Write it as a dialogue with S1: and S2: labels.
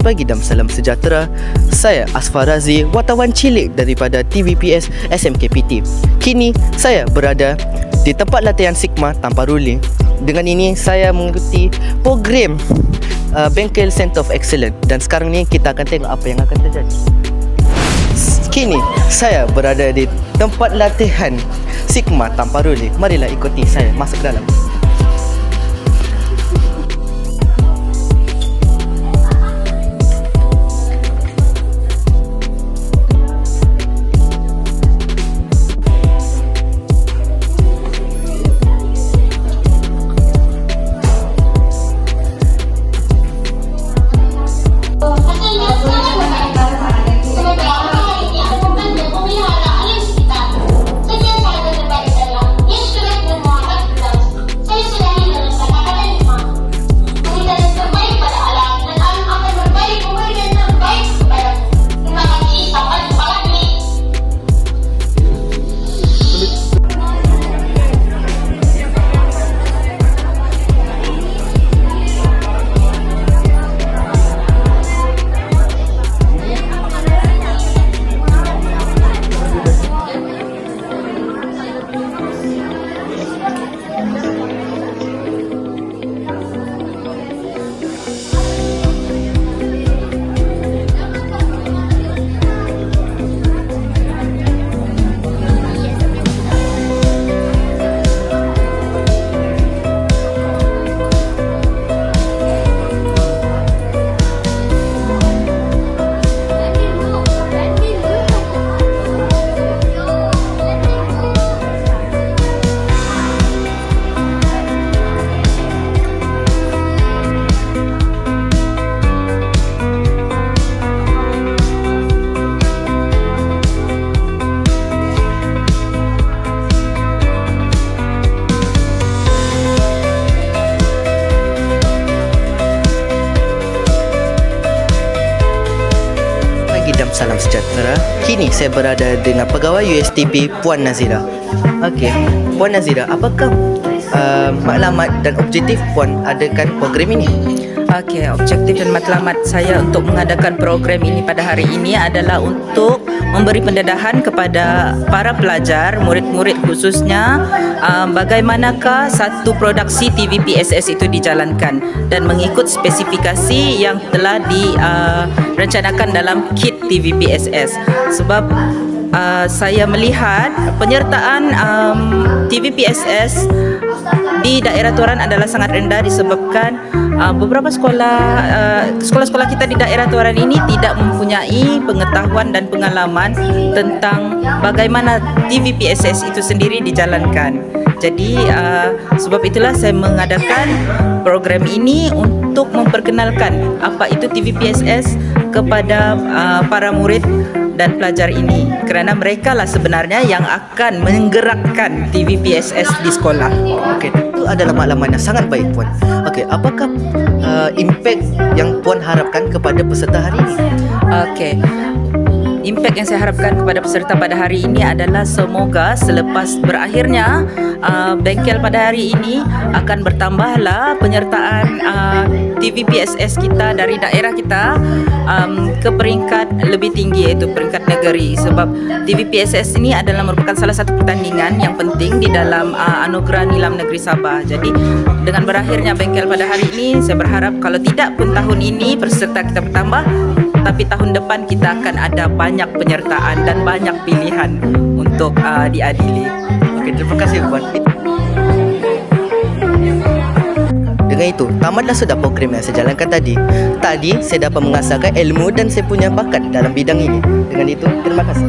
S1: Pagi dan salam sejahtera. Saya Asfar Razi, wartawan cilik daripada TVPS SMKPT. Kini saya berada di tempat latihan Sigma tanpa ruling. Dengan ini saya mengikuti program Bengkel Center of Excellence, dan sekarang ni kita akan tengok apa yang akan terjadi. Kini saya berada di tempat latihan Sigma tanpa ruling. Marilah ikuti saya masuk ke dalam. Salam sejahtera. Kini saya berada dengan pegawai USTP Puan Nazira. Okey, Puan Nazira, apakah maklumat dan objektif Puan adakan program ini?
S2: Okey, objektif dan matlamat saya untuk mengadakan program ini pada hari ini adalah untuk memberi pendedahan kepada para pelajar, murid-murid khususnya, bagaimanakah satu produksi TVPSS itu dijalankan dan mengikut spesifikasi yang telah direncanakan dalam kit TVPSS. Sebab saya melihat penyertaan TVPSS di daerah Tuaran adalah sangat rendah disebabkan beberapa sekolah-sekolah kita di daerah Tuaran ini tidak mempunyai pengetahuan dan pengalaman tentang bagaimana TVPSS itu sendiri dijalankan. Jadi sebab itulah saya mengadakan program ini untuk memperkenalkan apa itu TVPSS kepada para murid dan pelajar ini, kerana mereka lah sebenarnya yang akan menggerakkan TVPSS di sekolah.
S1: Okey, itu adalah maklumat yang sangat baik, Puan. Okey, apakah impact yang Puan harapkan kepada peserta hari ini?
S2: Okey, impact yang saya harapkan kepada peserta pada hari ini adalah semoga selepas berakhirnya bengkel pada hari ini akan bertambahlah penyertaan TVPSS kita dari daerah kita ke peringkat lebih tinggi, iaitu peringkat negeri. Sebab TVPSS ini adalah merupakan salah satu pertandingan yang penting di dalam anugerah Nilam Negeri Sabah. Jadi dengan berakhirnya bengkel pada hari ini, saya berharap kalau tidak pun tahun ini peserta kita bertambah, tapi tahun depan kita akan ada banyak penyertaan dan banyak pilihan untuk diadili.
S1: Okey, terima kasih, Puan. Dengan itu, tamatlah sudah program yang saya jalankan tadi. Tadi saya dapat mengasahkan ilmu dan saya punya bakat dalam bidang ini. Dengan itu, terima kasih.